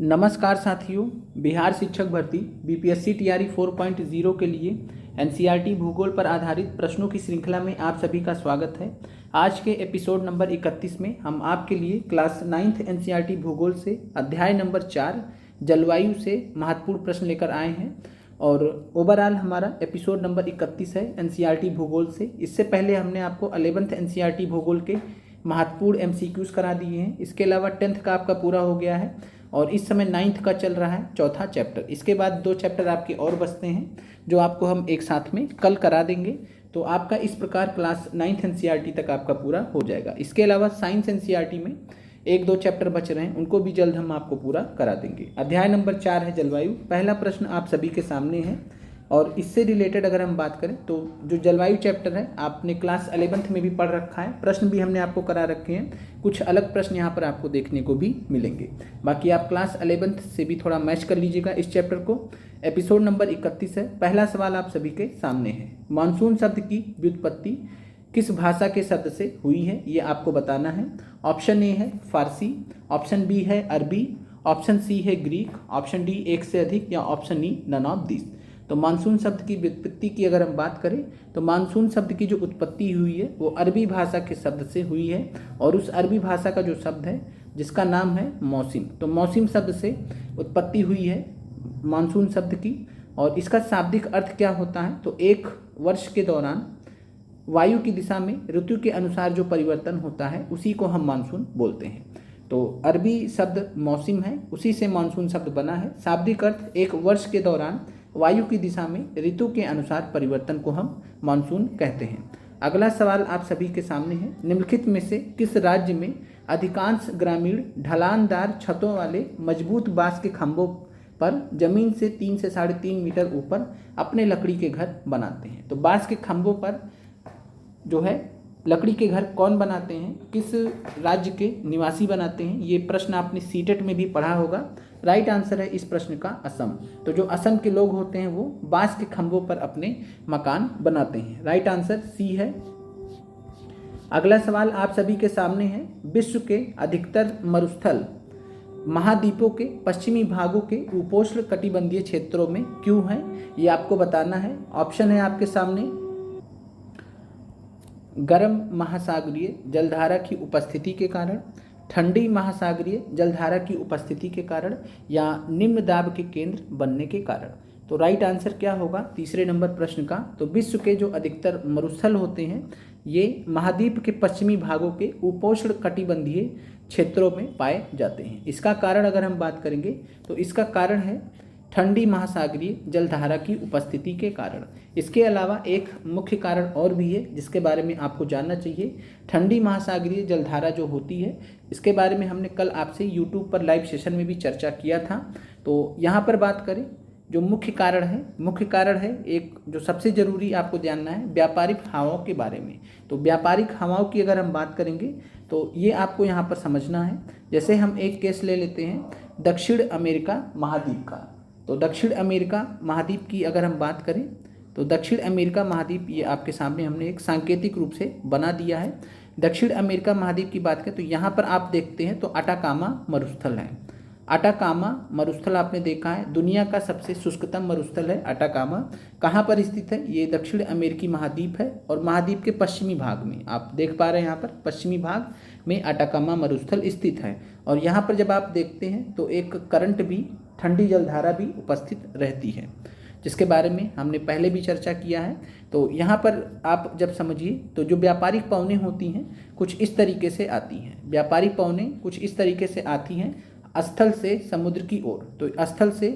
नमस्कार साथियों, बिहार शिक्षक भर्ती बीपीएससी टीआरई 4.0 के लिए एनसीईआरटी भूगोल पर आधारित प्रश्नों की श्रृंखला में आप सभी का स्वागत है। आज के एपिसोड नंबर 31 में हम आपके लिए क्लास 9th एनसीईआरटी भूगोल से अध्याय नंबर 4 जलवायु से महत्वपूर्ण प्रश्न लेकर आए हैं और ओवरऑल हमारा एपिसोड नंबर 31 है एनसीईआरटी भूगोल से। इससे पहले हमने आपको 11th एनसीईआरटी भूगोल के महत्वपूर्ण एमसीक्यूज करा दिए हैं। इसके अलावा 10th का आपका पूरा हो गया है और इस समय 9th का चल रहा है चौथा चैप्टर। इसके बाद 2 चैप्टर आपके और बचते हैं जो आपको हम एक साथ में कल करा देंगे। तो आपका इस प्रकार क्लास 9th एनसीईआरटी तक आपका पूरा हो जाएगा। इसके अलावा साइंस एनसीईआरटी में 1-2 चैप्टर बच रहे हैं, उनको भी जल्द हम आपको पूरा करा देंगे। अध्याय नंबर 4 है जलवायु। पहला प्रश्न आप सभी के सामने है और इससे रिलेटेड अगर हम बात करें तो जो जलवायु चैप्टर है आपने क्लास 11th में भी पढ़ रखा है, प्रश्न भी हमने आपको करा रखे हैं। कुछ अलग प्रश्न यहाँ पर आपको देखने को भी मिलेंगे। बाकी आप क्लास 11th से भी थोड़ा मैच कर लीजिएगा इस चैप्टर को। एपिसोड नंबर 31 है। पहला सवाल आप सभी के सामने है, मानसून शब्द की व्युत्पत्ति किस भाषा के शब्द से हुई है, ये आपको बताना है। ऑप्शन ए है फारसी, ऑप्शन बी है अरबी, ऑप्शन सी है ग्रीक, ऑप्शन डी एक से अधिक या option E none of this. तो मानसून शब्द की व्युत्पत्ति की अगर हम बात करें तो मानसून शब्द की जो उत्पत्ति हुई है वो अरबी भाषा के शब्द से हुई है और उस अरबी भाषा का जो शब्द है जिसका नाम है मौसिम। तो मौसिम शब्द से उत्पत्ति हुई है मानसून शब्द की। और इसका शाब्दिक अर्थ क्या होता है, तो एक वर्ष के दौरान वायु की दिशा में ऋतु के अनुसार जो परिवर्तन होता है उसी को हम मानसून बोलते हैं। तो अरबी शब्द मौसिम है, उसी से मानसून शब्द बना है। शाब्दिक अर्थ एक वर्ष के दौरान वायु की दिशा में ऋतु के अनुसार परिवर्तन को हम मानसून कहते हैं। अगला सवाल आप सभी के सामने है, निम्नलिखित में से किस राज्य में अधिकांश ग्रामीण ढलानदार छतों वाले मजबूत बांस के खंभों पर जमीन से 3 से 3.5 मीटर ऊपर अपने लकड़ी के घर बनाते हैं। तो बांस के खंभों पर जो है लकड़ी के घर कौन बनाते हैं, किस राज्य के निवासी बनाते हैं, ये प्रश्न आपने सीटेट में भी पढ़ा होगा। राइट आंसर है इस प्रश्न का असम। तो जो असम के लोग होते हैं वो बांस के खंभों पर अपने मकान बनाते हैं। राइट आंसर सी है। अगला सवाल आप सभी के सामने है, विश्व के अधिकतर मरुस्थल महाद्वीपों के पश्चिमी भागों के उपोष्ण कटिबंधीय क्षेत्रों में क्यों है, ये आपको बताना है। ऑप्शन है आपके सामने, गर्म महासागरीय जलधारा की उपस्थिति के कारण, ठंडी महासागरीय जलधारा की उपस्थिति के कारण या निम्न दाब के केंद्र बनने के कारण। तो राइट आंसर क्या होगा तीसरे नंबर प्रश्न का, तो विश्व के जो अधिकतर मरुस्थल होते हैं ये महाद्वीप के पश्चिमी भागों के उपोष्ण कटिबंधीय क्षेत्रों में पाए जाते हैं। इसका कारण अगर हम बात करेंगे तो इसका कारण है ठंडी महासागरीय जलधारा की उपस्थिति के कारण। इसके अलावा एक मुख्य कारण और भी है जिसके बारे में आपको जानना चाहिए। ठंडी महासागरीय जलधारा जो होती है इसके बारे में हमने कल आपसे यूट्यूब पर लाइव सेशन में भी चर्चा किया था। तो यहाँ पर बात करें जो मुख्य कारण है एक जो सबसे ज़रूरी आपको जानना है व्यापारिक हवाओं के बारे में। तो व्यापारिक हवाओं की अगर हम बात करेंगे तो ये आपको यहाँ पर समझना है। जैसे हम एक केस ले लेते हैं दक्षिण अमेरिका महाद्वीप का। तो दक्षिण अमेरिका महाद्वीप की अगर हम बात करें तो दक्षिण अमेरिका महाद्वीप ये आपके सामने हमने एक सांकेतिक रूप से बना दिया है। दक्षिण अमेरिका महाद्वीप की बात करें तो यहाँ पर आप देखते हैं तो अटाकामा मरुस्थल है। अटाकामा मरुस्थल आपने देखा है दुनिया का सबसे शुष्कतम मरुस्थल है अटाकामा। कहाँ पर स्थित है, ये दक्षिण अमेरिकी महाद्वीप है और महाद्वीप के पश्चिमी भाग में आप देख पा रहे हैं, यहाँ पर पश्चिमी भाग में अटाकामा मरुस्थल स्थित है। और यहाँ पर जब आप देखते हैं तो एक करंट भी, ठंडी जलधारा भी उपस्थित रहती है जिसके बारे में हमने पहले भी चर्चा किया है। तो यहाँ पर आप जब समझिए तो जो व्यापारिक पवनें होती हैं कुछ इस तरीके से आती हैं। व्यापारिक पवनें कुछ इस तरीके से आती हैं स्थल से समुद्र की ओर। तो स्थल से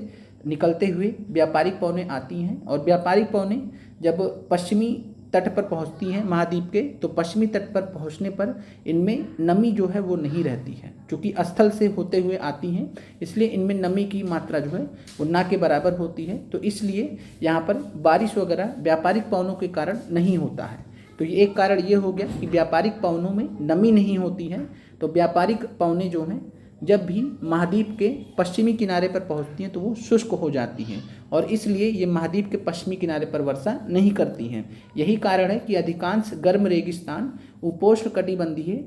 निकलते हुए व्यापारिक पवनें आती हैं और व्यापारिक पवनें जब पश्चिमी तट पर पहुंचती हैं महाद्वीप के तो पश्चिमी तट पर पहुंचने पर इनमें नमी जो है वो नहीं रहती है, क्योंकि स्थल से होते हुए आती हैं इसलिए इनमें नमी की मात्रा जो है वो ना के बराबर होती है। तो इसलिए यहाँ पर बारिश वगैरह व्यापारिक पवनों के कारण नहीं होता है। तो ये एक कारण ये हो गया कि व्यापारिक पवनों में नमी नहीं होती है। तो व्यापारिक पवनें जो हैं जब भी महाद्वीप के पश्चिमी किनारे पर पहुंचती हैं तो वो शुष्क हो जाती हैं और इसलिए ये महाद्वीप के पश्चिमी किनारे पर वर्षा नहीं करती हैं। यही कारण है कि अधिकांश गर्म रेगिस्तान उपोष्ण कटिबंधीय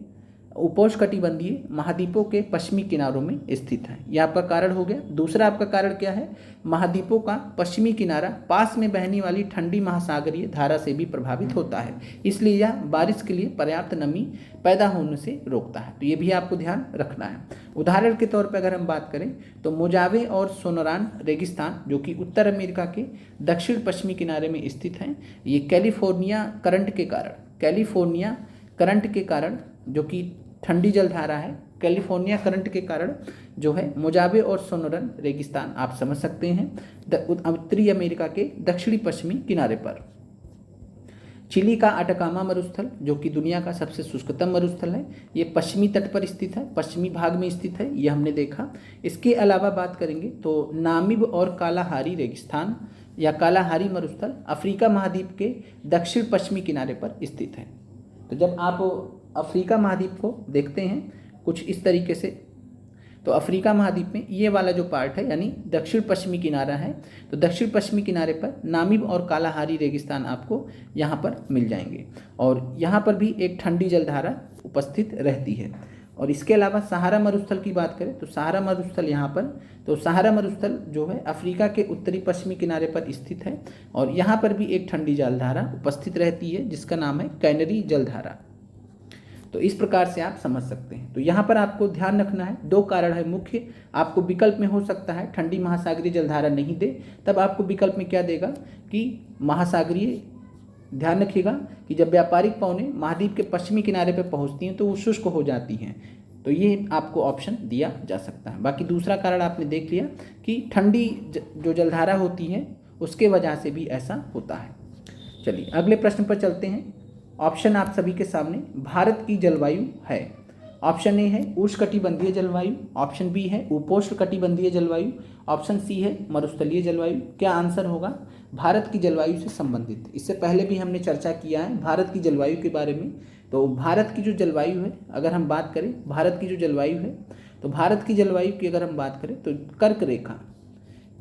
उपोष्णकटिबंधीय महाद्वीपों के पश्चिमी किनारों में स्थित है। यह आपका कारण हो गया। दूसरा आपका कारण क्या है, महाद्वीपों का पश्चिमी किनारा पास में बहने वाली ठंडी महासागरीय धारा से भी प्रभावित होता है, इसलिए यह बारिश के लिए पर्याप्त नमी पैदा होने से रोकता है। तो ये भी आपको ध्यान रखना है। उदाहरण के तौर पर अगर हम बात करें तो मोजावे और सोनोरान रेगिस्तान जो कि उत्तर अमेरिका के दक्षिण पश्चिमी किनारे में स्थित हैं, ये कैलिफोर्निया करंट के कारण जो कि ठंडी जलधारा है, कैलिफोर्निया करंट के कारण जो है मोजावे और सोनोरन रेगिस्तान आप समझ सकते हैं उत्तरी अमेरिका के दक्षिणी पश्चिमी किनारे पर। चिली का अटकामा मरुस्थल जो कि दुनिया का सबसे शुष्कतम मरुस्थल है, ये पश्चिमी तट पर स्थित है, पश्चिमी भाग में स्थित है, ये हमने देखा। इसके अलावा बात करेंगे तो नामिब और कालाहारी रेगिस्तान या कालाहारी मरुस्थल अफ्रीका महाद्वीप के दक्षिण पश्चिमी किनारे पर स्थित है। तो जब आप अफ्रीका महाद्वीप को देखते हैं कुछ इस तरीके से, तो अफ्रीका महाद्वीप में ये वाला जो पार्ट है यानी दक्षिण पश्चिमी किनारा है, तो दक्षिण पश्चिमी किनारे पर नामिब और कालाहारी रेगिस्तान आपको यहाँ पर मिल जाएंगे और यहाँ पर भी एक ठंडी जलधारा उपस्थित रहती है। और इसके अलावा सहारा मरुस्थल की बात करें तो सहारा मरुस्थल यहाँ पर, तो सहारा मरुस्थल जो है अफ्रीका के उत्तरी पश्चिमी किनारे पर स्थित है और यहाँ पर भी एक ठंडी जलधारा उपस्थित रहती है जिसका नाम है कैनरी जलधारा। तो इस प्रकार से आप समझ सकते हैं। तो यहाँ पर आपको ध्यान रखना है, दो कारण है मुख्य। आपको विकल्प में हो सकता है ठंडी महासागरीय जलधारा नहीं दे, तब आपको विकल्प में क्या देगा कि महासागरीय, ध्यान रखिएगा कि जब व्यापारिक पवनें महाद्वीप के पश्चिमी किनारे पर पहुंचती हैं तो वो शुष्क हो जाती हैं, तो ये आपको ऑप्शन दिया जा सकता है। बाकी दूसरा कारण आपने देख लिया कि ठंडी जो जलधारा होती है उसके वजह से भी ऐसा होता है। चलिए अगले प्रश्न पर चलते हैं। ऑप्शन आप सभी के सामने भारत की जलवायु है। ऑप्शन ए है उष्णकटिबंधीय जलवायु, ऑप्शन बी है उपोष्णकटिबंधीय जलवायु, ऑप्शन सी है मरुस्थलीय जलवायु। क्या आंसर होगा? भारत की जलवायु से संबंधित। इससे पहले भी हमने चर्चा किया है भारत की जलवायु के बारे में। तो भारत की जो जलवायु है, अगर हम बात करें भारत की जो जलवायु है, तो भारत की जलवायु की अगर हम बात करें तो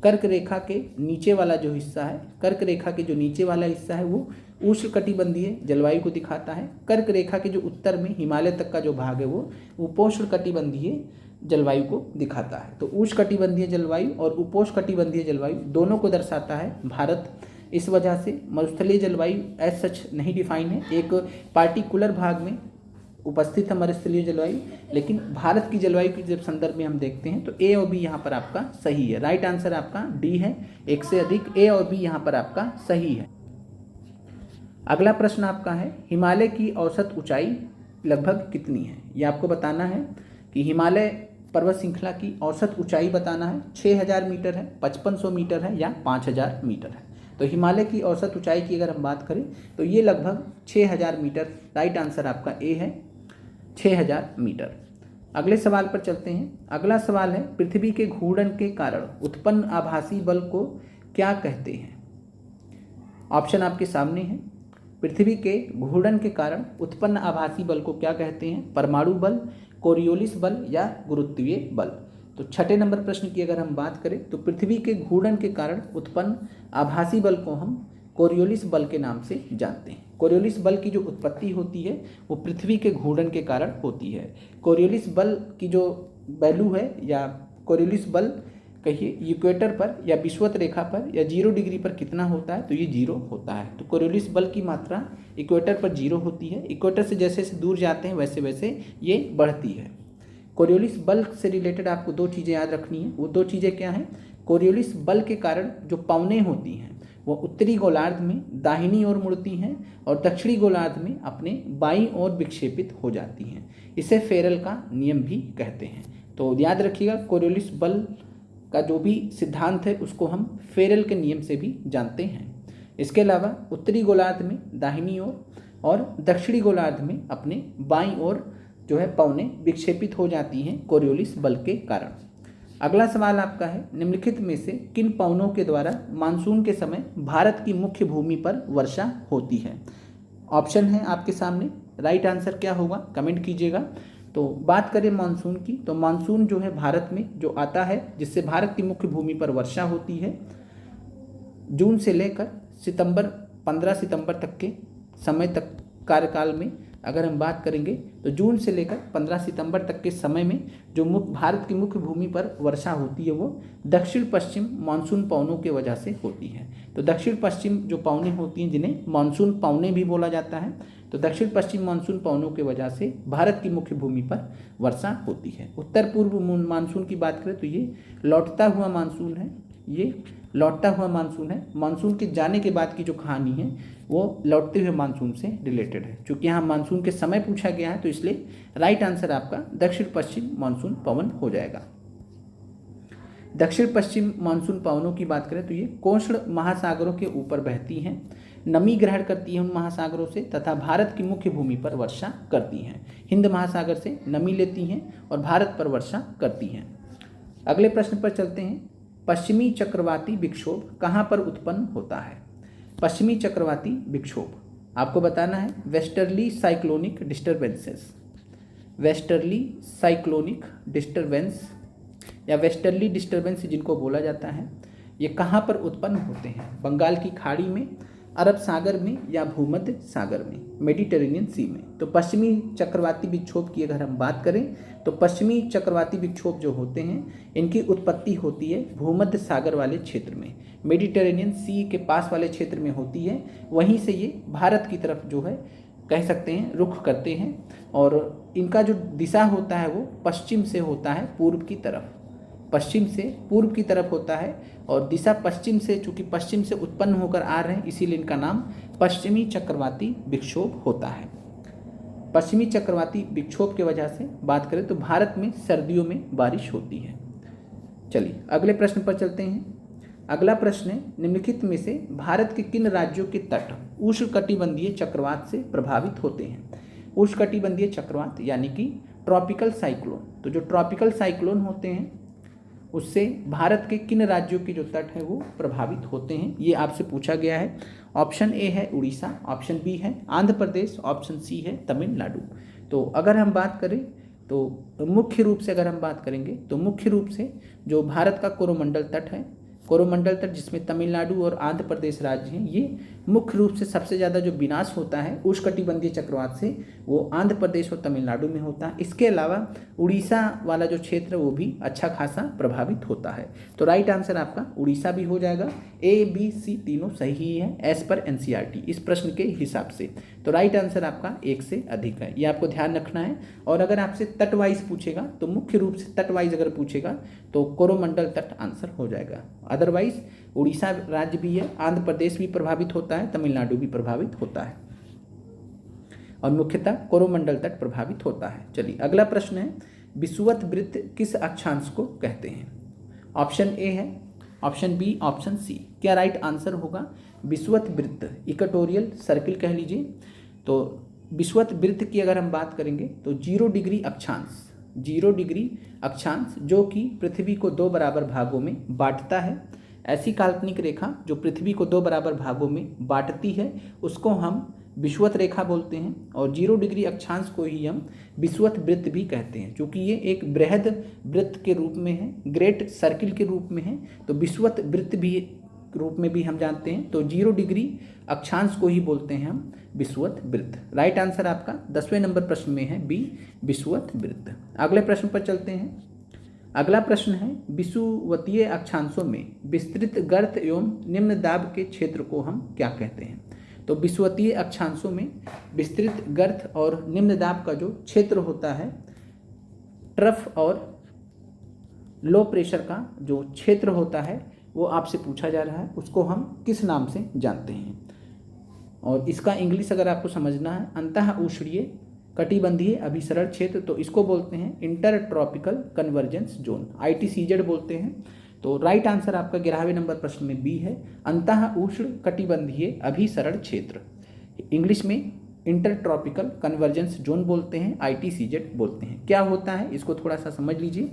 कर्क रेखा के नीचे वाला जो हिस्सा है, कर्क रेखा के जो नीचे वाला हिस्सा है वो उष्णकटिबंधीय जलवायु को दिखाता है। कर्क रेखा के जो उत्तर में हिमालय तक का जो भाग है वो उपोष्णकटिबंधीय जलवायु को दिखाता है। तो उष्णकटिबंधीय जलवायु और उपोष्णकटिबंधीय जलवायु दोनों को दर्शाता है भारत। इस वजह से मरुस्थलीय जलवायु एज सच नहीं डिफाइन है, एक पार्टिकुलर भाग में उपस्थित है मरुस्थलीय जलवायु। लेकिन भारत की जलवायु के जब संदर्भ में हम देखते हैं तो ए और बी यहाँ पर आपका सही है। राइट आंसर आपका डी है, एक से अधिक ए और बी यहाँ पर आपका सही है। अगला प्रश्न आपका है हिमालय की औसत ऊंचाई लगभग कितनी है। ये आपको बताना है कि हिमालय पर्वत श्रृंखला की औसत ऊंचाई बताना है। 6000 मीटर है, 5500 मीटर है या 5000 मीटर है। तो हिमालय की औसत ऊंचाई की अगर हम बात करें तो ये लगभग 6000 मीटर। राइट आंसर आपका ए है, 6000 मीटर। अगले सवाल पर चलते हैं। अगला सवाल है पृथ्वी के घूर्णन के कारण उत्पन्न आभासी बल को क्या कहते हैं। ऑप्शन आपके सामने है। पृथ्वी के घूर्णन के कारण उत्पन्न आभासी बल को क्या कहते हैं? परमाणु बल, कोरियोलिस बल या गुरुत्वीय बल। तो छठे नंबर प्रश्न की अगर हम बात करें तो पृथ्वी के घूर्णन के कारण उत्पन्न आभासी बल को हम कोरियोलिस बल के नाम से जानते हैं। कोरियोलिस बल की जो उत्पत्ति होती है वो पृथ्वी के घूर्णन के कारण होती है। कोरियोलिस बल की जो वैल्यू है या कोरियोलिस बल कहिए इक्वेटर पर या विषुवत रेखा पर या 0 डिग्री पर कितना होता है, तो ये 0 होता है। तो कोरियोलिस बल की मात्रा इक्वेटर पर 0 होती है। इक्वेटर से जैसे जैसे दूर जाते हैं वैसे वैसे ये बढ़ती है। कोरियोलिस बल से रिलेटेड आपको दो चीज़ें याद रखनी है। वो दो चीज़ें क्या हैं? कोरियोलिस बल के कारण जो पवनें होती हैं वो उत्तरी गोलार्ध में दाहिनी ओर मुड़ती हैं और दक्षिणी गोलार्ध में अपने बाईं ओर विक्षेपित हो जाती हैं। इसे फेरल का नियम भी कहते हैं। तो याद रखिएगा कोरियोलिस बल का जो भी सिद्धांत है उसको हम फेरल के नियम से भी जानते हैं। इसके अलावा उत्तरी गोलार्ध में दाहिनी ओर और दक्षिणी गोलार्ध में अपने बाईं ओर जो है पवनें विक्षेपित हो जाती हैं कोरियोलिस बल के कारण। अगला सवाल आपका है निम्नलिखित में से किन पवनों के द्वारा मानसून के समय भारत की मुख्य भूमि पर वर्षा होती है। ऑप्शन है आपके सामने। राइट आंसर क्या होगा कमेंट कीजिएगा। तो बात करें मानसून की, तो मानसून जो है भारत में जो आता है जिससे भारत की मुख्य भूमि पर वर्षा होती है जून से लेकर 15 सितंबर तक के समय तक कार्यकाल में अगर हम बात करेंगे तो जून से लेकर 15 सितंबर तक के समय में जो भारत की मुख्य भूमि पर वर्षा होती है वो दक्षिण पश्चिम मानसून पवनों के वजह से होती है। तो दक्षिण पश्चिम जो पवनें होती हैं जिन्हें मानसून पवनें भी बोला जाता है, तो दक्षिण पश्चिम मानसून पवनों के वजह से भारत की मुख्य भूमि पर वर्षा होती है। उत्तर पूर्व मानसून की बात करें तो ये लौटता हुआ मानसून है, ये लौटता हुआ मानसून है। मानसून के जाने के बाद की जो कहानी है वो लौटते हुए मानसून से रिलेटेड है। चूँकि यहाँ मानसून के समय पूछा गया है तो इसलिए राइट आंसर आपका दक्षिण पश्चिम मानसून पवन हो जाएगा। दक्षिण पश्चिम मानसून पवनों की बात करें तो ये कोष्ण महासागरों के ऊपर बहती हैं, नमी ग्रहण करती हैं उन महासागरों से तथा भारत की मुख्य भूमि पर वर्षा करती हैं। हिंद महासागर से नमी लेती हैं और भारत पर वर्षा करती हैं। अगले प्रश्न पर चलते हैं। पश्चिमी चक्रवाती विक्षोभ कहाँ पर उत्पन्न होता है? पश्चिमी चक्रवाती विक्षोभ आपको बताना है westerly cyclonic disturbances, westerly cyclonic disturbance या वेस्टर्ली डिस्टर्बेंस जिनको बोला जाता है, ये कहाँ पर उत्पन्न होते हैं? बंगाल की खाड़ी में, अरब सागर में या भूमध्य सागर में, मेडिटेरेनियन सी में। तो पश्चिमी चक्रवाती विक्षोभ की अगर हम बात करें तो पश्चिमी चक्रवाती विक्षोभ जो होते हैं इनकी उत्पत्ति होती है भूमध्य सागर वाले क्षेत्र में, मेडिटेरेनियन सी के पास वाले क्षेत्र में होती है। वहीं से ये भारत की तरफ जो है कह सकते हैं रुख करते हैं और इनका जो दिशा होता है वो पश्चिम से होता है पूर्व की तरफ, पश्चिम से पूर्व की तरफ होता है और दिशा पश्चिम से, चूँकि पश्चिम से उत्पन्न होकर आ रहे हैं इसीलिए इनका नाम पश्चिमी चक्रवाती विक्षोभ होता है। पश्चिमी चक्रवाती विक्षोभ की वजह से बात करें तो भारत में सर्दियों में बारिश होती है। चलिए अगले प्रश्न पर चलते हैं। अगला प्रश्न है निम्नलिखित में से भारत के किन राज्यों के तट उष्णकटिबंधीय चक्रवात से प्रभावित होते हैं? उष्णकटिबंधीय चक्रवात यानी कि ट्रॉपिकल साइक्लोन। तो जो ट्रॉपिकल साइक्लोन होते हैं उससे भारत के किन राज्यों के जो तट हैं वो प्रभावित होते हैं, ये आपसे पूछा गया है। ऑप्शन ए है उड़ीसा, ऑप्शन बी है आंध्र प्रदेश, ऑप्शन सी है तमिलनाडु। तो अगर हम बात करें तो मुख्य रूप से अगर हम बात करेंगे तो मुख्य रूप से जो भारत का कोरोमंडल तट है, कोरोमंडल तट जिसमें तमिलनाडु और आंध्र प्रदेश राज्य हैं, ये मुख्य रूप से सबसे ज़्यादा जो विनाश होता है उष्णकटिबंधीय चक्रवात से वो आंध्र प्रदेश और तमिलनाडु में होता है। इसके अलावा उड़ीसा वाला जो क्षेत्र है वो भी अच्छा खासा प्रभावित होता है। तो राइट आंसर आपका उड़ीसा भी हो जाएगा। ए बी सी तीनों सही ही है एज पर एनसीईआरटी इस प्रश्न के हिसाब से। तो राइट आंसर आपका एक से अधिक है, ये आपको ध्यान रखना है। और अगर आपसे तट वाइज पूछेगा तो मुख्य रूप से तट वाइज अगर पूछेगा तो कोरोमंडल तट आंसर हो जाएगा। अदरवाइज उड़ीसा राज्य भी है, आंध्र प्रदेश भी प्रभावित होता है, तमिलनाडु भी प्रभावित होता है और मुख्यतः कोरोमंडल तट प्रभावित होता है। चलिए अगला प्रश्न है विषुवत वृत्त किस अक्षांश को कहते हैं? ऑप्शन ए है, ऑप्शन बी, ऑप्शन सी। क्या राइट आंसर होगा? विषुवत वृत्त, इक्वेटोरियल सर्किल कह लीजिए। तो विषुवत वृत्त की अगर हम बात करेंगे तो 0 डिग्री अक्षांश, 0 डिग्री अक्षांश जो कि पृथ्वी को 2 बराबर भागों में बांटता है। ऐसी काल्पनिक रेखा जो पृथ्वी को 2 बराबर भागों में बांटती है उसको हम विषुवत रेखा बोलते हैं और 0 डिग्री अक्षांश को ही हम विषुवत वृत्त भी कहते हैं। क्योंकि ये एक बृहद वृत्त के रूप में है, ग्रेट सर्किल के रूप में है, तो विषुवत वृत्त भी रूप में भी हम जानते हैं। तो 0 डिग्री अक्षांश को ही बोलते हैं हम विषुवत वृत्त। राइट आंसर आपका 10वें नंबर प्रश्न में है बी, विषुवत वृत्त। अगले प्रश्न पर चलते हैं। अगला प्रश्न है विषुवतीय अक्षांशों में विस्तृत गर्त एवं निम्न दाब के क्षेत्र को हम क्या कहते हैं? तो विषुवतीय अक्षांशों में विस्तृत गर्त और निम्न दाब का जो क्षेत्र होता है, ट्रफ और लो प्रेशर का जो क्षेत्र होता है वो आपसे पूछा जा रहा है, उसको हम किस नाम से जानते हैं? और इसका इंग्लिश अगर आपको समझना है, अंतः ऊष्णीय कटिबंधीय अभिसरण क्षेत्र, तो इसको बोलते हैं inter tropical convergence zone, ITCZ बोलते हैं। तो राइट आंसर आपका 11वें नंबर प्रश्न में बी है, अंतः उष्ण कटिबंधीय अभिसरण क्षेत्र। इंग्लिश में इंटर ट्रॉपिकल कन्वर्जेंस जोन बोलते हैं, ITCZ बोलते हैं। क्या होता है इसको थोड़ा सा समझ लीजिए।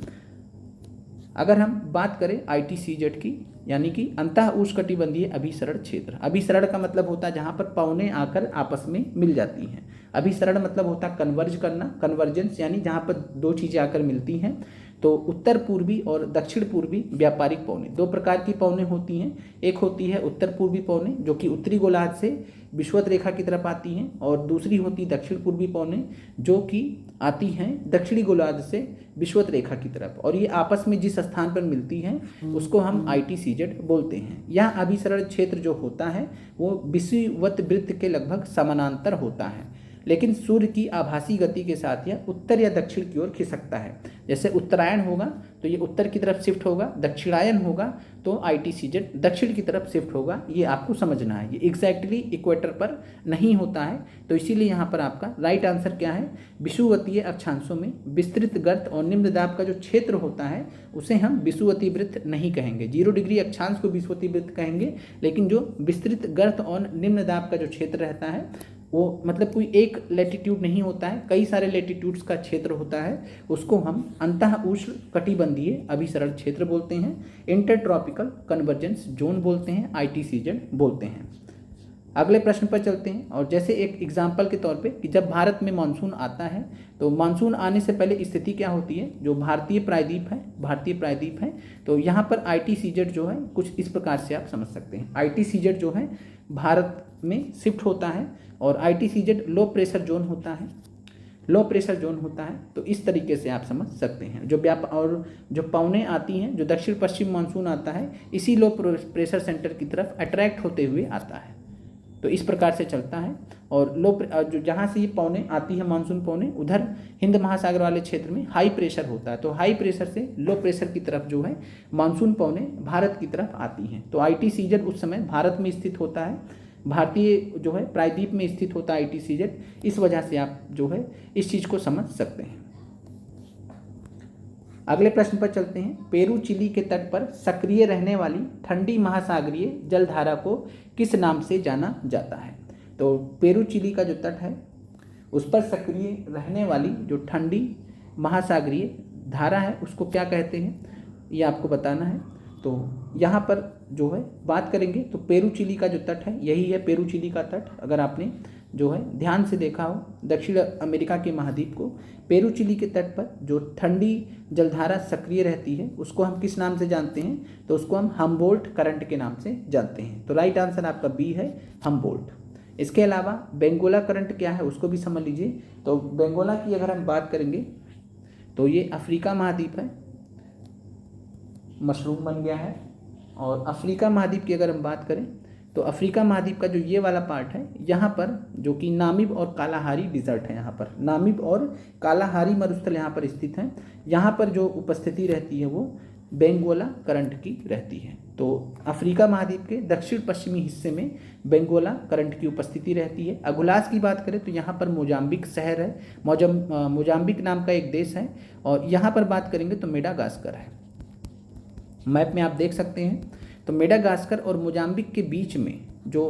अगर हम बात करें ITCZ की, यानी कि अंतः उष्णकटिबंधीय अभिसरण क्षेत्र। अभिसरण का मतलब होता है जहाँ पर पवनें आकर आपस में मिल जाती हैं। अभिसरण मतलब होता है कन्वर्ज करना, कन्वर्जेंस यानी जहाँ पर दो चीज़ें आकर मिलती हैं। तो उत्तर पूर्वी और दक्षिण पूर्वी व्यापारिक पौने, दो प्रकार की पौने होती हैं। एक होती है उत्तर पूर्वी पौने जो कि उत्तरी गोलार्ध से विषुवत रेखा की तरफ आती हैं, और दूसरी होती दक्षिण पूर्वी पौने जो कि आती हैं दक्षिणी गोलार्ध से विषुवत रेखा की तरफ, और ये आपस में जिस स्थान पर मिलती हैं उसको हम ITCZ बोलते हैं। यह अभिसरण क्षेत्र जो होता है वो विषुवत वृत्त के लगभग समानांतर होता है, लेकिन सूर्य की आभासी गति के साथ यह उत्तर या दक्षिण की ओर खिसकता है। जैसे उत्तरायण होगा तो ये उत्तर की तरफ शिफ्ट होगा, दक्षिणायन होगा तो ITCZ दक्षिण की तरफ शिफ्ट होगा। ये आपको समझना है, ये एग्जैक्टली इक्वेटर पर नहीं होता है, तो इसीलिए यहाँ पर आपका राइट आंसर क्या है, विषुवतीय अक्षांशों में विस्तृत गर्त और निम्न दाब का जो क्षेत्र होता है उसे हम विषुवतीय वृत्त नहीं कहेंगे। 0 डिग्री अक्षांश को विषुवतीय वृत्त कहेंगे, लेकिन जो विस्तृत गर्त और निम्न दाब का जो क्षेत्र रहता है वो मतलब कोई एक लैटिट्यूड नहीं होता है, कई सारे लैटिट्यूड्स का क्षेत्र होता है, उसको हम अंतः उष्ण कटिबंधीय अभिसरण क्षेत्र बोलते हैं, इंटरट्रॉपिकल कन्वर्जेंस जोन बोलते हैं, ITCZ बोलते हैं। अगले प्रश्न पर चलते हैं, और जैसे एक एग्जाम्पल के तौर पे कि जब भारत में मानसून आता है तो मानसून आने से पहले स्थिति क्या होती है, जो भारतीय प्रायद्वीप है तो यहाँ पर ITCZ जो है कुछ इस प्रकार से आप समझ सकते हैं। ITCZ जो है भारत में शिफ्ट होता है और ITCZ लो प्रेशर जोन होता है, तो इस तरीके से आप समझ सकते हैं। और जो पवनें आती हैं, जो दक्षिण पश्चिम मानसून आता है इसी लो प्रेशर सेंटर की तरफ अट्रैक्ट होते हुए आता है, तो इस प्रकार से चलता है। और जो जहाँ से ये पौने आती है मानसून पौने, उधर हिंद महासागर वाले क्षेत्र में हाई प्रेशर होता है, तो हाई प्रेशर से लो प्रेशर की तरफ जो है मानसून पौने भारत की तरफ आती हैं। तो ITCZ उस समय भारत में स्थित होता है, भारतीय जो है प्रायद्वीप में स्थित होता है ITCZ, इस वजह से आप जो है इस चीज़ को समझ सकते हैं। अगले प्रश्न पर चलते हैं। पेरू चिली के तट पर सक्रिय रहने वाली ठंडी महासागरीय जलधारा को किस नाम से जाना जाता है? तो पेरू चिली का जो तट है उस पर सक्रिय रहने वाली जो ठंडी महासागरीय धारा है उसको क्या कहते हैं, ये आपको बताना है। तो यहाँ पर जो है बात करेंगे तो पेरू चिली का जो तट है यही है पेरू चिली का तट। अगर आपने जो है ध्यान से देखा हो दक्षिण अमेरिका के महाद्वीप को, पेरू चिली के तट पर जो ठंडी जलधारा सक्रिय रहती है उसको हम किस नाम से जानते हैं, तो उसको हम हम्बोल्ट करंट के नाम से जानते हैं। तो राइट आंसर आपका बी है, हम्बोल्ट। इसके अलावा बेंगोला करंट क्या है उसको भी समझ लीजिए। तो बेंगोला की अगर हम बात करेंगे तो ये अफ्रीका महाद्वीप है, मशरूम बन गया है। और अफ्रीका महाद्वीप की अगर हम बात करें तो अफ्रीका महाद्वीप का जो ये वाला पार्ट है यहाँ पर जो कि नामिब और कालाहारी डिजर्ट है, यहाँ पर नामिब और कालाहारी मरुस्थल यहाँ पर स्थित हैं, यहाँ पर जो उपस्थिति रहती है वो बेंगोला करंट की रहती है। तो अफ्रीका महाद्वीप के दक्षिण पश्चिमी हिस्से में बेंगोला करंट की उपस्थिति रहती है। अगुलास की बात करें तो यहाँ पर मोजाम्बिक शहर है, मोजाम्बिक नाम का एक देश है, और यहाँ पर बात करेंगे तो मेडागास्कर है। मैप में आप देख सकते हैं तो मेडागास्कर और मोजाम्बिक के बीच में जो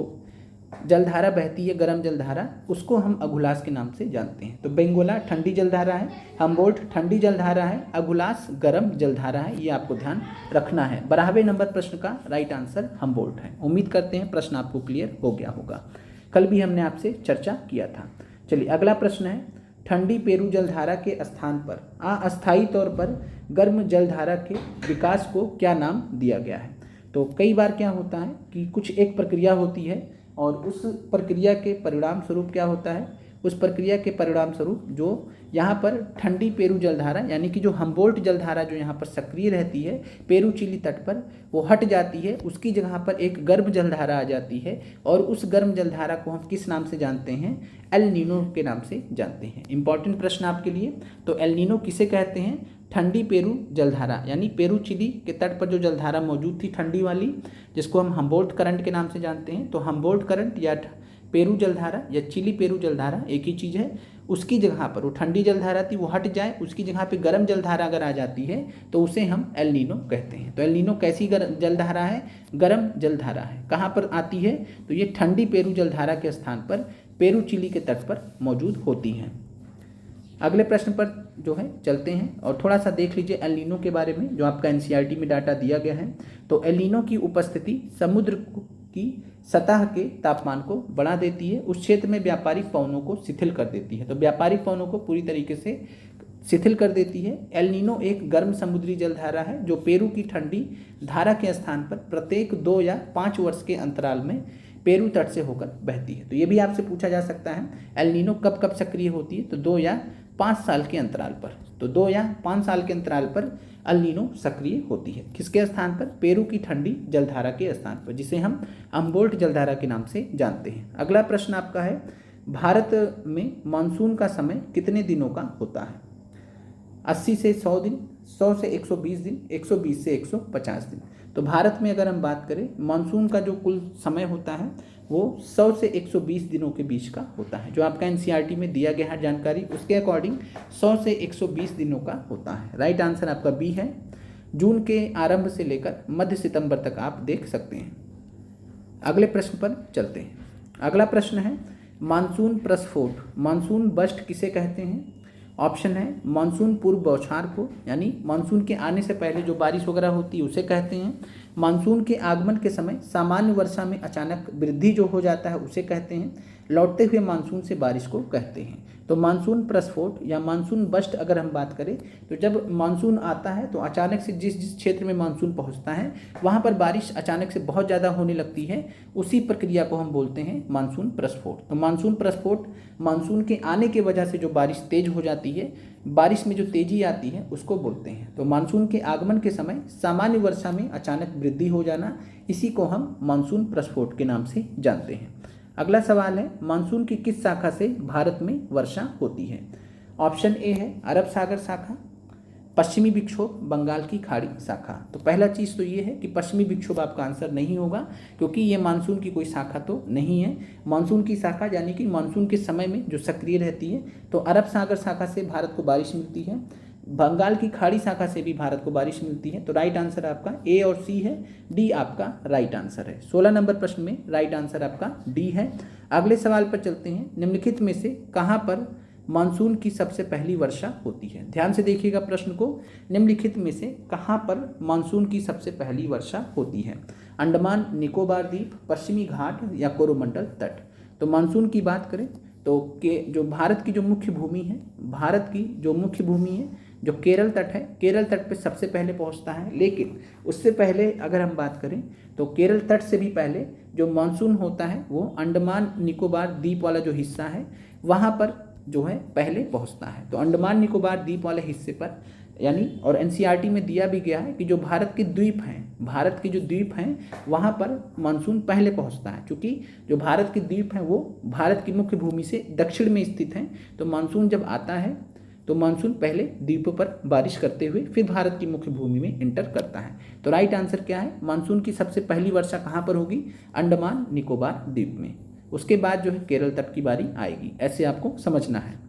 जलधारा बहती है, गर्म जलधारा, उसको हम अगुलास के नाम से जानते हैं। तो बेंगोला ठंडी जलधारा है, हम्बोल्ट ठंडी जलधारा है, अगुलास गर्म जलधारा है, ये आपको ध्यान रखना है। 12वें नंबर प्रश्न का राइट आंसर हम्बोल्ट है। उम्मीद करते हैं प्रश्न आपको क्लियर हो गया होगा, कल भी हमने आपसे चर्चा किया था। चलिए अगला प्रश्न है, ठंडी पेरू जलधारा के स्थान पर अस्थायी तौर पर गर्म जलधारा के विकास को क्या नाम दिया गया है? तो कई बार क्या होता है कि कुछ एक प्रक्रिया होती है और उस प्रक्रिया के परिणाम स्वरूप क्या होता है, उस प्रक्रिया के परिणाम स्वरूप जो यहाँ पर ठंडी पेरू जलधारा यानी कि जो हम्बोल्ट जलधारा जो यहाँ पर सक्रिय रहती है पेरू चिली तट पर, वो हट जाती है, उसकी जगह पर एक गर्म जलधारा आ जाती है, और उस गर्म जलधारा को हम किस नाम से जानते हैं? एल नीनो के नाम से जानते हैं। इंपॉर्टेंट प्रश्न आपके लिए। तो एल नीनो किसे कहते हैं? ठंडी पेरू जलधारा, यानी पेरू चिली के तट पर जो जलधारा मौजूद थी ठंडी वाली, जिसको हम हम्बोल्ट करंट के नाम से जानते हैं। तो हम्बोल्ट करंट या पेरू जलधारा या चिली पेरू जलधारा एक ही चीज़ है। उसकी जगह पर वो ठंडी जलधारा थी वो हट जाए, उसकी जगह पे गर्म जलधारा अगर आ जाती है तो उसे हम एल नीनो कहते हैं। तो एल नीनो कैसी जलधारा है? गर्म जलधारा है। कहाँ पर आती है? तो ये ठंडी पेरू जलधारा के स्थान पर पेरू चिली के तट पर मौजूद होती हैं। अगले प्रश्न पर जो है चलते हैं और थोड़ा सा देख लीजिए एल नीनो के बारे में, जो आपका एनसीईआरटी में डाटा दिया गया है। तो एल नीनो की उपस्थिति समुद्र की सतह के तापमान को बढ़ा देती है, उस क्षेत्र में व्यापारिक पवनों को शिथिल कर देती है। तो व्यापारिक पवनों को पूरी तरीके से शिथिल कर देती है। एल नीनो एक गर्म समुद्री जलधारा है जो पेरू की ठंडी धारा के स्थान पर प्रत्येक 2 या 5 वर्ष के अंतराल में पेरू तट से होकर बहती है। तो ये भी आपसे पूछा जा सकता है एल नीनो कब कब सक्रिय होती है, तो 2 या 5 साल के अंतराल पर। तो 2 या 5 साल के अंतराल पर एल नीनो सक्रिय होती है। किसके स्थान पर? पेरू की ठंडी जलधारा के स्थान पर, जिसे हम अम्बोल्ट जलधारा के नाम से जानते हैं। अगला प्रश्न आपका है, भारत में मानसून का समय कितने दिनों का होता है? 80 से 100 दिन, 100 से 120 दिन, 120 से 150 दिन। तो भारत में अगर हम बात करें मानसून का जो कुल समय होता है वो 100 से 120 दिनों के बीच का होता है। जो आपका एनसीईआरटी में दिया गया है जानकारी उसके अकॉर्डिंग 100 से 120 दिनों का होता है। राइट आंसर आपका बी है। जून के आरंभ से लेकर मध्य सितंबर तक आप देख सकते हैं। अगले प्रश्न पर चलते हैं। अगला प्रश्न है, मानसून प्रस्फोट, मानसून बस्ट किसे कहते हैं? ऑप्शन है मानसून पूर्व बौछार को, यानी मानसून के आने से पहले जो बारिश वगैरह होती है उसे कहते हैं। मानसून के आगमन के समय सामान्य वर्षा में अचानक वृद्धि जो हो जाता है उसे कहते हैं। लौटते हुए मानसून से बारिश को कहते हैं। तो मानसून प्रस्फोट या मानसून बस्ट अगर हम बात करें तो जब मानसून आता है तो अचानक से जिस जिस क्षेत्र में मानसून पहुंचता है वहां पर बारिश अचानक से बहुत ज़्यादा होने लगती है, उसी प्रक्रिया को हम बोलते हैं मानसून प्रस्फोट। तो मानसून प्रस्फोट मानसून के आने की वजह से जो बारिश तेज हो जाती है, बारिश में जो तेजी आती है उसको बोलते हैं। तो मानसून के आगमन के समय सामान्य वर्षा में अचानक वृद्धि हो जाना, इसी को हम मानसून प्रस्फोट के नाम से जानते हैं। अगला सवाल है, मानसून की किस शाखा से भारत में वर्षा होती है? ऑप्शन ए है अरब सागर शाखा, पश्चिमी विक्षोभ, बंगाल की खाड़ी शाखा। तो पहला चीज़ तो ये है कि पश्चिमी विक्षोभ आपका आंसर नहीं होगा, क्योंकि ये मानसून की कोई शाखा तो नहीं है। मानसून की शाखा यानी कि मानसून के समय में जो सक्रिय रहती है, तो अरब सागर शाखा से भारत को बारिश मिलती है, बंगाल की खाड़ी शाखा से भी भारत को बारिश मिलती है। तो राइट आंसर आपका ए और सी है, डी आपका राइट आंसर है। 16 नंबर प्रश्न में राइट आंसर आपका डी है। अगले सवाल पर चलते हैं, निम्नलिखित में से कहाँ पर मानसून की सबसे पहली वर्षा होती है? ध्यान से देखिएगा प्रश्न को, निम्नलिखित में से कहाँ पर मानसून की सबसे पहली वर्षा होती है? अंडमान निकोबार द्वीप, पश्चिमी घाट या कोरोमंडल तट। तो मानसून की बात करें तो जो भारत की जो मुख्य भूमि है, भारत की जो मुख्य भूमि है जो केरल तट है, केरल तट पे सबसे पहले पहुंचता है। लेकिन उससे पहले अगर हम बात करें तो केरल तट से भी पहले जो मानसून होता है वो अंडमान निकोबार द्वीप वाला जो हिस्सा है वहाँ पर जो है पहले पहुंचता है। तो अंडमान निकोबार द्वीप वाले हिस्से पर यानी, और एनसीईआरटी में दिया भी गया है कि जो भारत के द्वीप हैं, भारत के जो द्वीप हैं वहाँ पर मानसून पहले पहुँचता है। क्योंकि जो भारत के द्वीप हैं वो भारत की मुख्य भूमि से दक्षिण में स्थित हैं, तो मानसून जब आता है तो मानसून पहले द्वीपों पर बारिश करते हुए फिर भारत की मुख्य भूमि में इंटर करता है। तो राइट आंसर क्या है? मानसून की सबसे पहली वर्षा कहाँ पर होगी? अंडमान निकोबार द्वीप में। उसके बाद जो है केरल तट की बारी आएगी, ऐसे आपको समझना है।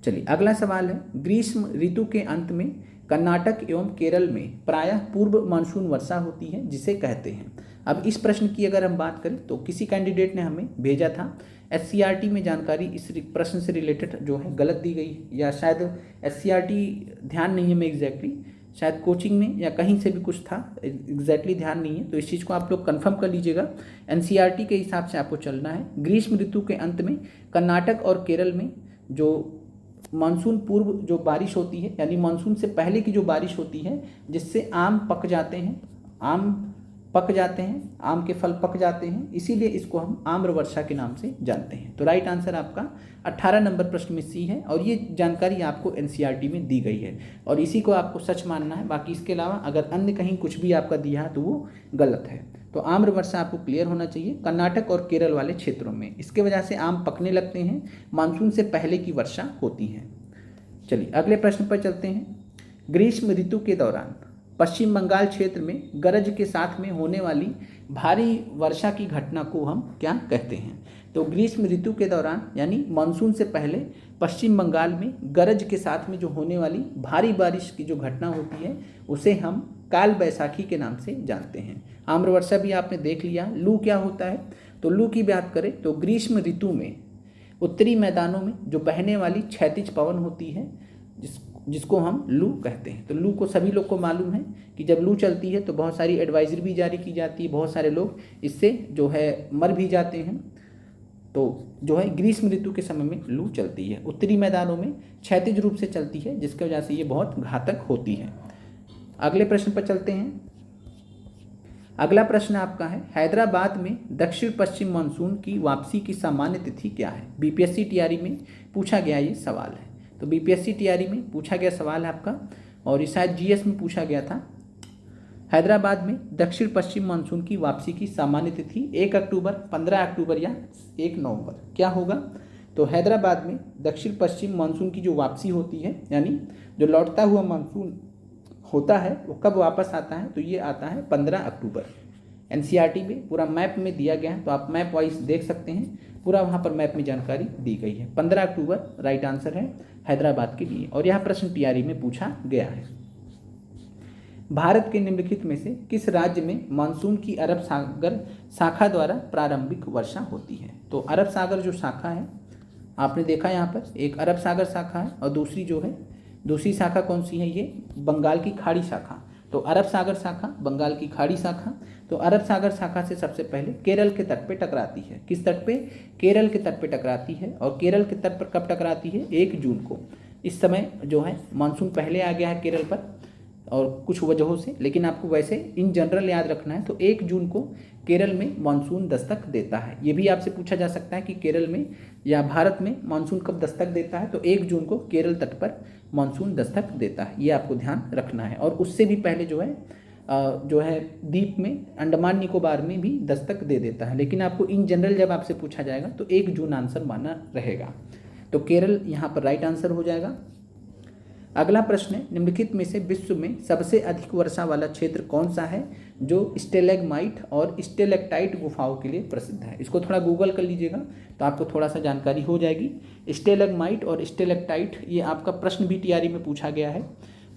चलिए अगला सवाल है, ग्रीष्म ऋतु के अंत में कर्नाटक एवं केरल में प्रायः पूर्व मानसून वर्षा होती है, जिसे कहते हैं। अब इस प्रश्न की अगर हम बात करें तो किसी कैंडिडेट ने हमें भेजा था, एससीईआरटी में जानकारी इस प्रश्न से रिलेटेड जो है गलत दी गई है, या शायद एससीईआरटी ध्यान नहीं है, मैं एग्जैक्टली शायद कोचिंग में या कहीं से भी कुछ था, एग्जैक्टली ध्यान नहीं है। तो इस चीज़ को आप लोग कंफर्म कर लीजिएगा, एनसीईआरटी के हिसाब से आपको चलना है। ग्रीष्म ऋतु के अंत में कर्नाटक और केरल में जो मानसून पूर्व जो बारिश होती है, यानी मानसून से पहले की जो बारिश होती है जिससे आम पक जाते हैं, आम के फल पक जाते हैं, इसीलिए इसको हम आम्र वर्षा के नाम से जानते हैं। तो राइट आंसर आपका 18 नंबर प्रश्न में सी है, और ये जानकारी आपको एनसीईआरटी में दी गई है और इसी को आपको सच मानना है। बाकी इसके अलावा अगर अन्य कहीं कुछ भी आपका दिया है तो वो गलत है। तो आम्र वर्षा आपको क्लियर होना चाहिए कर्नाटक और केरल वाले क्षेत्रों में, इसके वजह से आम पकने लगते हैं, मानसून से पहले की वर्षा होती है। चलिए अगले प्रश्न पर चलते हैं। ग्रीष्म ऋतु के दौरान पश्चिम बंगाल क्षेत्र में गरज के साथ में होने वाली भारी वर्षा की घटना को हम क्या कहते हैं? तो ग्रीष्म ऋतु के दौरान यानी मानसून से पहले पश्चिम बंगाल में गरज के साथ में जो होने वाली भारी बारिश की जो घटना होती है उसे हम काल बैसाखी के नाम से जानते हैं। आम्र वर्षा भी आपने देख लिया। लू क्या होता है? तो लू की बात करें तो ग्रीष्म ऋतु में उत्तरी मैदानों में जो बहने वाली क्षैतिज पवन होती है जिसको हम लू कहते हैं। तो लू को सभी लोग को मालूम है कि जब लू चलती है तो बहुत सारी एडवाइजरी भी जारी की जाती है, बहुत सारे लोग इससे जो है मर भी जाते हैं। तो जो है ग्रीष्म ऋतु के समय में लू चलती है। उत्तरी मैदानों में क्षैतिज रूप से चलती है, जिसकी वजह से ये बहुत घातक होती है। अगले प्रश्न पर चलते हैं। अगला प्रश्न आपका है, हैदराबाद में दक्षिण पश्चिम मानसून की वापसी की सामान्य तिथि क्या है? बीपीएससी टीआरई में पूछा गया ये सवाल है। तो बीपीएससी टीआरई में पूछा गया सवाल है आपका, और ये शायद जीएस में पूछा गया था। हैदराबाद में दक्षिण पश्चिम मानसून की वापसी की सामान्य तिथि 1 अक्टूबर, 15 अक्टूबर या 1 नवंबर क्या होगा? तो हैदराबाद में दक्षिण पश्चिम मानसून की जो वापसी होती है, यानी जो लौटता हुआ मानसून होता है, वो कब वापस आता है? तो ये आता है 15 अक्टूबर। एनसीईआरटी में पूरा मैप में दिया गया है, तो आप मैप वाइज देख सकते हैं, पूरा वहाँ पर मैप में जानकारी दी गई है। 15 अक्टूबर राइट आंसर है हैदराबाद के लिए, और यह प्रश्न टीआरई में पूछा गया है। भारत के निम्नलिखित में से किस राज्य में मानसून की अरब सागर शाखा द्वारा प्रारंभिक वर्षा होती है? तो अरब सागर जो शाखा है, आपने देखा यहाँ पर एक अरब सागर शाखा है, और दूसरी शाखा कौन सी है? ये बंगाल की खाड़ी शाखा। तो अरब सागर शाखा, बंगाल की खाड़ी शाखा। तो अरब सागर शाखा से सबसे पहले केरल के तट पे टकराती है। किस तट पे? केरल के तट पे टकराती है। और केरल के तट पर कब टकराती है? 1 जून को। इस समय जो है मानसून पहले आ गया है केरल पर, और कुछ वजहों से, लेकिन आपको वैसे इन जनरल याद रखना है। तो 1 जून को केरल में मानसून दस्तक देता है। ये भी आपसे पूछा जा सकता है कि केरल में या भारत में मानसून कब दस्तक देता है? तो 1 जून को केरल तट पर मानसून दस्तक देता है, ये आपको ध्यान रखना है। और उससे भी पहले जो है द्वीप में, अंडमान निकोबार में भी दस्तक दे देता है, लेकिन आपको इन जनरल जब आपसे पूछा जाएगा तो 1 जून आंसर माना रहेगा। तो केरल यहाँ पर राइट आंसर हो जाएगा। अगला प्रश्न है, निम्नलिखित में से विश्व में सबसे अधिक वर्षा वाला क्षेत्र कौन सा है जो स्टेलेग्माइट और स्टेलेक्टाइट गुफाओं के लिए प्रसिद्ध है? इसको थोड़ा गूगल कर लीजिएगा तो आपको थोड़ा सा जानकारी हो जाएगी। स्टेलेग्माइट और स्टेलेक्टाइट, ये आपका प्रश्न भी टीआरई में पूछा गया है,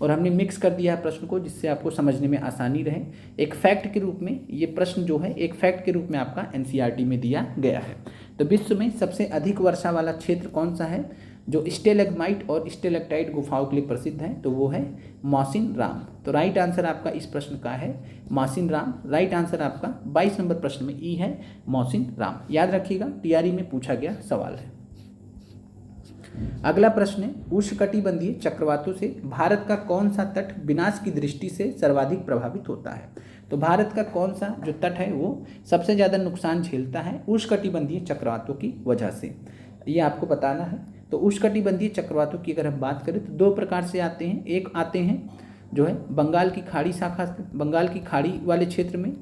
और हमने मिक्स कर दिया है प्रश्न को, जिससे आपको समझने में आसानी रहे। एक फैक्ट के रूप में ये प्रश्न जो है, एक फैक्ट के रूप में आपका एनसीईआरटी में दिया गया है। तो विश्व में सबसे अधिक वर्षा वाला क्षेत्र कौन सा है जो स्टेलेग्माइट और स्टेलेक्टाइट गुफाओं के लिए प्रसिद्ध है? तो वो है मौसिन राम। तो राइट आंसर आपका इस प्रश्न का है मौसिन राम। राइट आंसर आपका 22 नंबर प्रश्न में ई है, मौसिन राम। याद रखिएगा, टीआरई में पूछा गया सवाल है। अगला प्रश्न है, उष्णकटिबंधीय चक्रवातों से भारत का कौन सा तट विनाश की दृष्टि से सर्वाधिक प्रभावित होता है? तो भारत का कौन सा जो तट है वो सबसे ज़्यादा नुकसान झेलता है उष्णकटिबंधीय चक्रवातों की वजह से? ये आपको बताना है। तो उष्णकटिबंधीय चक्रवातों की अगर हम बात करें तो 2 प्रकार से आते हैं। एक आते हैं जो है बंगाल की खाड़ी शाखा, बंगाल की खाड़ी वाले क्षेत्र में,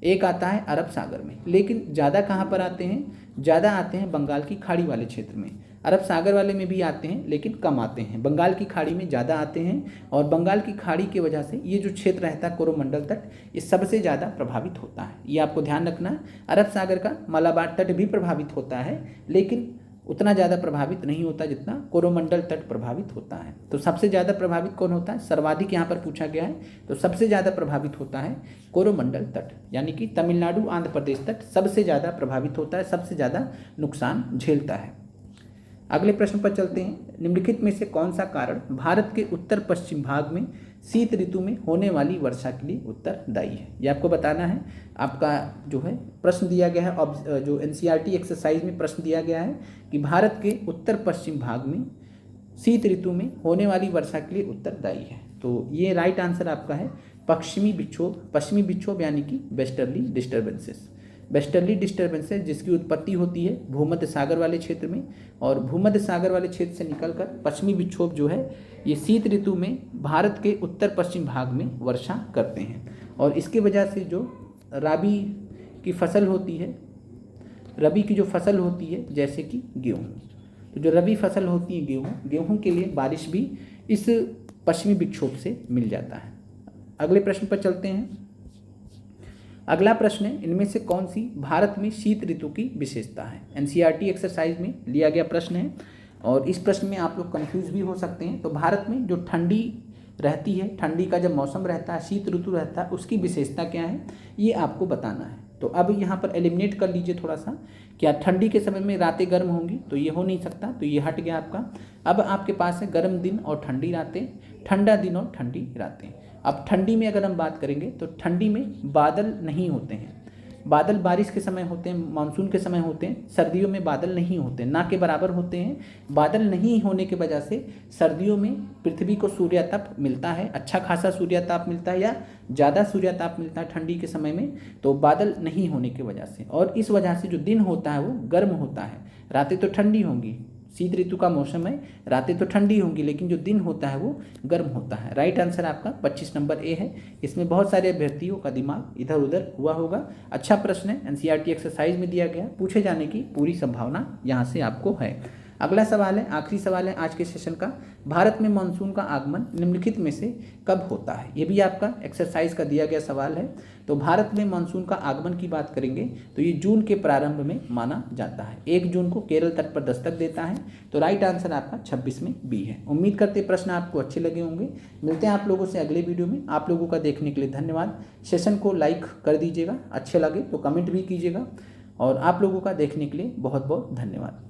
एक आता है अरब सागर में। लेकिन ज़्यादा कहाँ पर आते हैं? ज़्यादा आते हैं बंगाल की खाड़ी वाले क्षेत्र में। अरब सागर वाले में भी आते हैं, लेकिन कम आते हैं। बंगाल की खाड़ी में ज़्यादा आते हैं, और बंगाल की खाड़ी की वजह से ये जो क्षेत्र रहता है कोरोमंडल तट, ये सबसे ज़्यादा प्रभावित होता है। ये आपको ध्यान रखना है। अरब सागर का मलाबार तट भी प्रभावित होता है, लेकिन उतना ज़्यादा प्रभावित नहीं होता जितना कोरोमंडल तट प्रभावित होता है। तो सबसे ज़्यादा प्रभावित कौन होता है? सर्वाधिक यहाँ पर पूछा गया है, तो सबसे ज़्यादा प्रभावित होता है कोरोमंडल तट, यानी कि तमिलनाडु आंध्र प्रदेश तट सबसे ज़्यादा प्रभावित होता है, सबसे ज़्यादा नुकसान झेलता है। अगले प्रश्न पर चलते हैं। निम्नलिखित में से कौन सा कारण भारत के उत्तर पश्चिम भाग में शीत ऋतु में होने वाली वर्षा के लिए उत्तरदायी है? ये आपको बताना है। आपका जो है प्रश्न दिया गया है, अब जो एनसीईआरटी एक्सरसाइज में प्रश्न दिया गया है कि भारत के उत्तर पश्चिम भाग में शीत ऋतु में होने वाली वर्षा के लिए उत्तरदायी है। तो ये राइट आंसर आपका है पश्चिमी विक्षोभ यानी कि वेस्टर्ली डिस्टर्बेंसेस। वेस्टर्ली डिस्टर्बेंसेस जिसकी उत्पत्ति होती है भूमध्य सागर वाले क्षेत्र में, और भूमध्य सागर वाले क्षेत्र से निकलकर पश्चिमी विक्षोभ जो है ये शीत ऋतु में भारत के उत्तर पश्चिम भाग में वर्षा करते हैं। और इसकी वजह से जो रबी की फसल होती है, रबी की जो फसल होती है जैसे कि गेहूँ, तो जो रबी फसल होती है गेहूँ के लिए बारिश भी इस पश्चिमी विक्षोभ से मिल जाता है। अगले प्रश्न पर चलते हैं। अगला प्रश्न है, इनमें से कौन सी भारत में शीत ऋतु की विशेषता है? एनसीईआरटी एक्सरसाइज में लिया गया प्रश्न है, और इस प्रश्न में आप लोग कंफ्यूज भी हो सकते हैं। तो भारत में जो ठंडी रहती है, ठंडी का जब मौसम रहता है, शीत ऋतु रहता है, उसकी विशेषता क्या है ये आपको बताना है। तो अब यहाँ पर एलिमिनेट कर लीजिए थोड़ा सा, क्या ठंडी के समय में रातें गर्म होंगी? तो ये हो नहीं सकता, तो ये हट गया आपका। अब आपके पास है गर्म दिन और ठंडी रातें, ठंडा दिन और ठंडी रातें। अब ठंडी में अगर हम बात करेंगे तो ठंडी में बादल नहीं होते हैं, बादल बारिश के समय होते हैं, मानसून के समय होते हैं, सर्दियों में बादल नहीं होते, ना के बराबर होते हैं। बादल नहीं होने की वजह से सर्दियों में पृथ्वी को सूर्यताप मिलता है, अच्छा खासा सूर्यताप मिलता है या ज़्यादा सूर्यताप मिलता है ठंडी के समय में, तो बादल नहीं होने की वजह से। और इस वजह से जो दिन होता है वो गर्म होता है, रातें तो ठंडी होंगी, शीत ऋतु का मौसम है, रातें तो ठंडी होंगी लेकिन जो दिन होता है वो गर्म होता है। राइट आंसर आपका 25 नंबर ए है। इसमें बहुत सारे अभ्यर्थियों का दिमाग इधर उधर हुआ होगा। अच्छा प्रश्न है, एनसीईआरटी एक्सरसाइज में दिया गया, पूछे जाने की पूरी संभावना यहाँ से आपको है। अगला सवाल है, आखिरी सवाल है आज के सेशन का, भारत में मानसून का आगमन निम्नलिखित में से कब होता है? ये भी आपका एक्सरसाइज का दिया गया सवाल है। तो भारत में मानसून का आगमन की बात करेंगे तो ये जून के प्रारंभ में माना जाता है। 1 जून को केरल तट पर दस्तक देता है। तो राइट आंसर आपका 26 में बी है। उम्मीद करते प्रश्न आपको अच्छे लगे होंगे। मिलते हैं आप लोगों से अगले वीडियो में। आप लोगों का देखने के लिए धन्यवाद। सेशन को लाइक कर दीजिएगा, अच्छे लगे तो कमेंट भी कीजिएगा, और आप लोगों का देखने के लिए बहुत बहुत धन्यवाद।